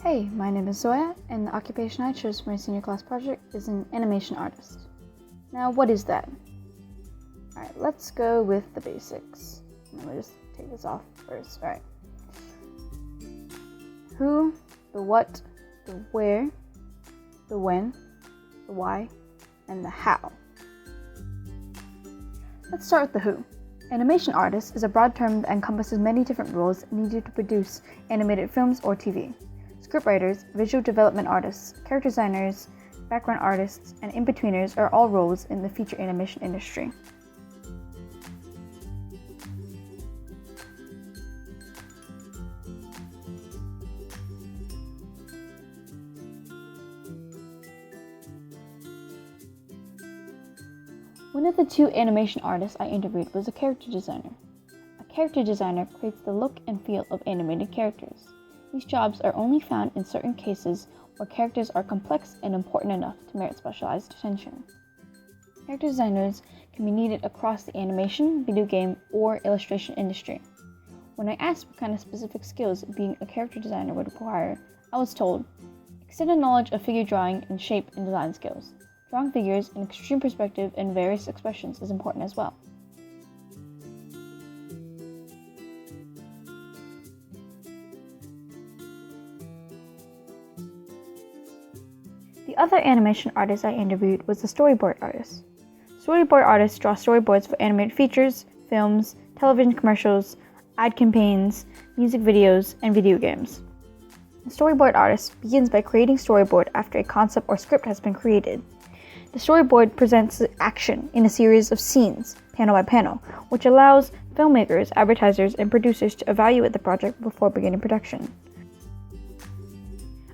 Hey, my name is Zoya, and the occupation I chose for my senior class project is an animation artist. Now, what is that? Alright, let's go with the basics. Let me just take this off first. Alright. Who, the what, the where, the when, the why, and the how. Let's start with the who. Animation artist is a broad term that encompasses many different roles needed to produce animated films or TV. Scriptwriters, visual development artists, character designers, background artists, and in-betweeners are all roles in the feature animation industry. One of the two animation artists I interviewed was a character designer. A character designer creates the look and feel of animated characters. These jobs are only found in certain cases where characters are complex and important enough to merit specialized attention. Character designers can be needed across the animation, video game, or illustration industry. When I asked what kind of specific skills being a character designer would require, I was told, extended knowledge of figure drawing and shape and design skills. Drawing figures in extreme perspective and various expressions is important as well. The other animation artist I interviewed was a storyboard artist. Storyboard artists draw storyboards for animated features, films, television commercials, ad campaigns, music videos, and video games. The storyboard artist begins by creating storyboard after a concept or script has been created. The storyboard presents action in a series of scenes, panel by panel, which allows filmmakers, advertisers, and producers to evaluate the project before beginning production.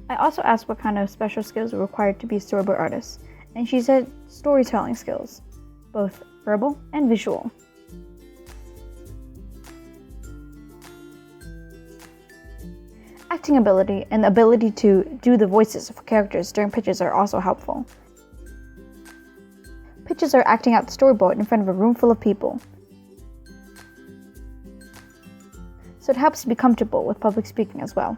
I also asked what kind of special skills were required to be a storyboard artist, and she said storytelling skills, both verbal and visual. Acting ability and the ability to do the voices for characters during pitches are also helpful. Pitches are acting out the storyboard in front of a room full of people, so it helps to be comfortable with public speaking as well.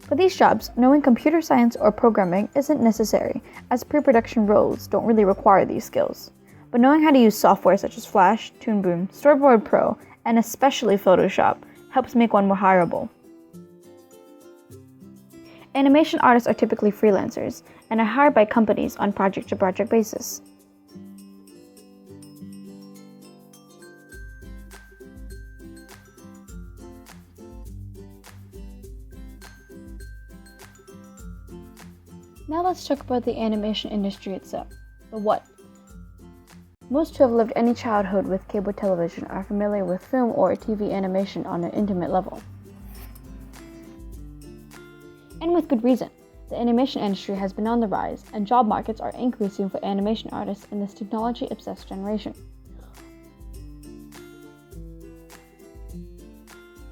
For these jobs, knowing computer science or programming isn't necessary, as pre-production roles don't really require these skills. But knowing how to use software such as Flash, Toon Boom, Storyboard Pro, and especially Photoshop helps make one more hireable. Animation artists are typically freelancers and are hired by companies on project-to-project basis. Now let's talk about the animation industry itself, the what. Most who have lived any childhood with cable television are familiar with film or TV animation on an intimate level. And with good reason. The animation industry has been on the rise, and job markets are increasing for animation artists in this technology-obsessed generation.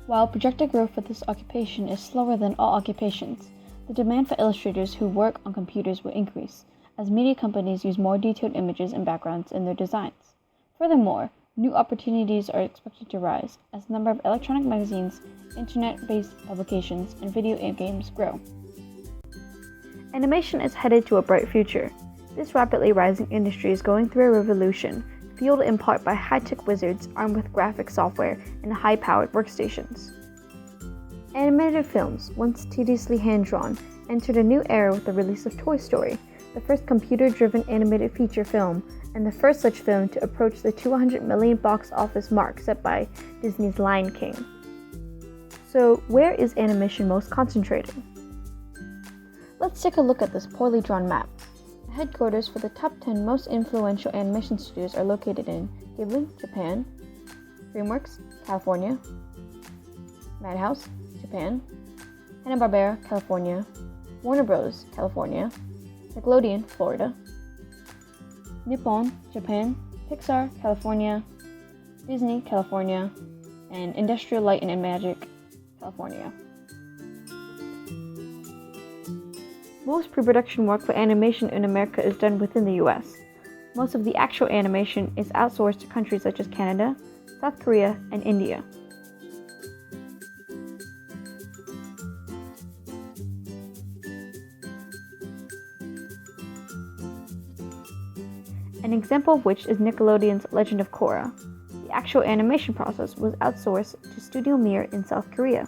While projected growth for this occupation is slower than all occupations, the demand for illustrators who work on computers will increase, as media companies use more detailed images and backgrounds in their designs. Furthermore, new opportunities are expected to rise as the number of electronic magazines, internet-based publications, and video games grow. Animation is headed to a bright future. This rapidly rising industry is going through a revolution, fueled in part by high-tech wizards armed with graphic software and high-powered workstations. Animated films, once tediously hand-drawn, entered a new era with the release of Toy Story, the first computer-driven animated feature film, and the first such film to approach the 200 million box office mark set by Disney's Lion King. So, where is animation most concentrated? Let's take a look at this poorly drawn map. The headquarters for the top 10 most influential animation studios are located in Ghibli, Japan, DreamWorks, California, Madhouse, Japan, Hanna-Barbera, California, Warner Bros., California, Nickelodeon, Florida, Nippon, Japan, Pixar, California, Disney, California, and Industrial Light and Magic, California. Most pre-production work for animation in America is done within the US. Most of the actual animation is outsourced to countries such as Canada, South Korea, and India. an example of which is Nickelodeon's Legend of Korra. The actual animation process was outsourced to Studio Mir in South Korea.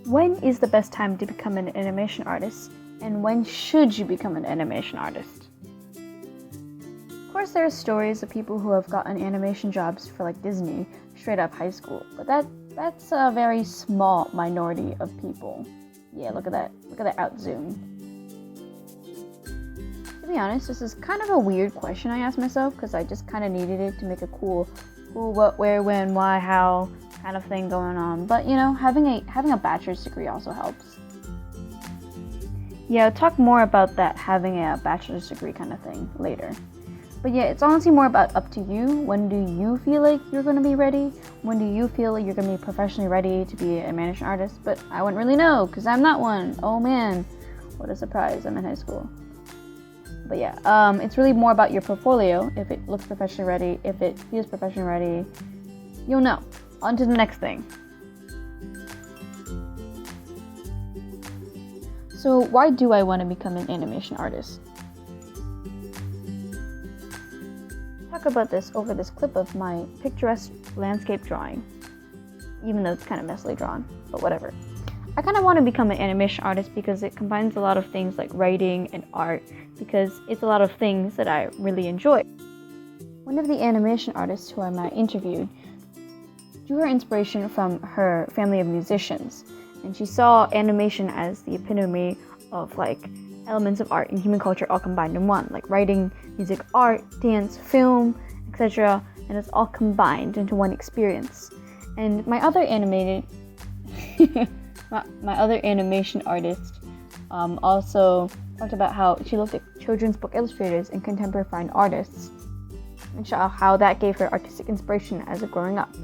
When is the best time to become an animation artist, and when should you become an animation artist? Of course, there are stories of people who have gotten animation jobs for like Disney straight up high school, but that's a very small minority of people. Yeah, look at that out zoom. To be honest, this is kind of a weird question I asked myself because I just kind of needed it to make a cool what, where, when, why, how kind of thing going on. But you know, having a bachelor's degree also helps. Yeah, I'll talk more about that having a bachelor's degree kind of thing later. But yeah, it's honestly more about up to you. When do you feel like you're going to be ready? When do you feel like you're going to be professionally ready to be an animation artist? But I wouldn't really know because I'm not one. Oh man, what a surprise. I'm in high school. But yeah, it's really more about your portfolio. If it looks professionally ready, if it feels professionally ready, you'll know. On to the next thing. So why do I want to become an animation artist? Talk about this over this clip of my picturesque landscape drawing, even though it's kind of messily drawn, but whatever. I kind of want to become an animation artist because it combines a lot of things like writing and art, because it's a lot of things that I really enjoy. One of the animation artists who I interviewed drew her inspiration from her family of musicians, and she saw animation as the epitome of like elements of art and human culture all combined in one, like writing, music, art, dance, film, etc., and it's all combined into one experience. And my other animation artist also talked about how she looked at children's book illustrators and contemporary fine artists and saw how that gave her artistic inspiration as a growing up.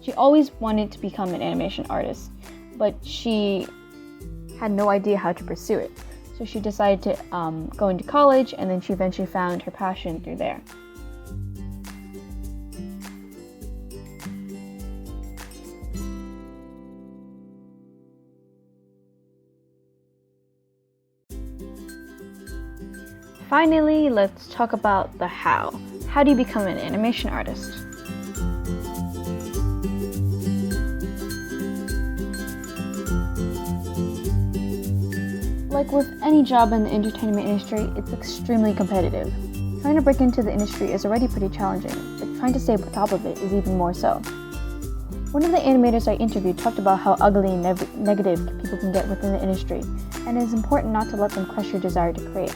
She always wanted to become an animation artist, but she had no idea how to pursue it. So she decided to go into college, and then she eventually found her passion through there. Finally, let's talk about the how. How do you become an animation artist? Like with any job in the entertainment industry, it's extremely competitive. Trying to break into the industry is already pretty challenging, but trying to stay on top of it is even more so. One of the animators I interviewed talked about how ugly and negative people can get within the industry, and it is important not to let them crush your desire to create.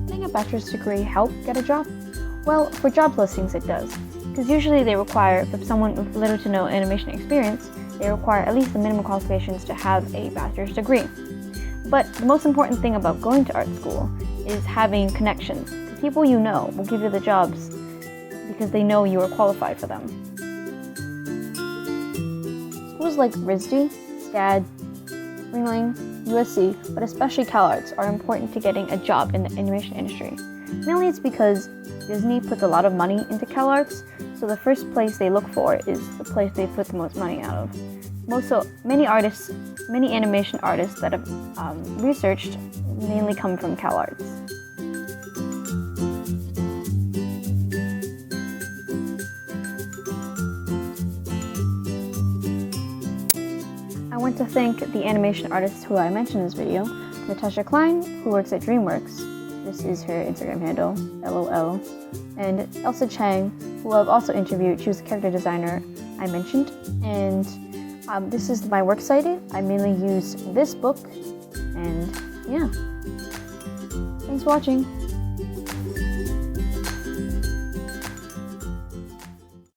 Getting a bachelor's degree help get a job? Well, for job listings it does, because usually they require, for someone with little to no animation experience, they require at least the minimum qualifications to have a bachelor's degree. But the most important thing about going to art school is having connections. The people you know will give you the jobs because they know you are qualified for them. Schools like RISD, SCAD, Ringling, USC, but especially CalArts are important to getting a job in the animation industry. Mainly it's because Disney puts a lot of money into CalArts, so the first place they look for is the place they put the most money out of. Many animation artists that have researched mainly come from CalArts. I want to thank the animation artists who I mentioned in this video, Natasha Klein, who works at DreamWorks. This is her Instagram handle, LOL. And Elsa Chang, who I've also interviewed. She was the character designer I mentioned. And this is my works cited. I mainly use this book. And yeah. Thanks for watching.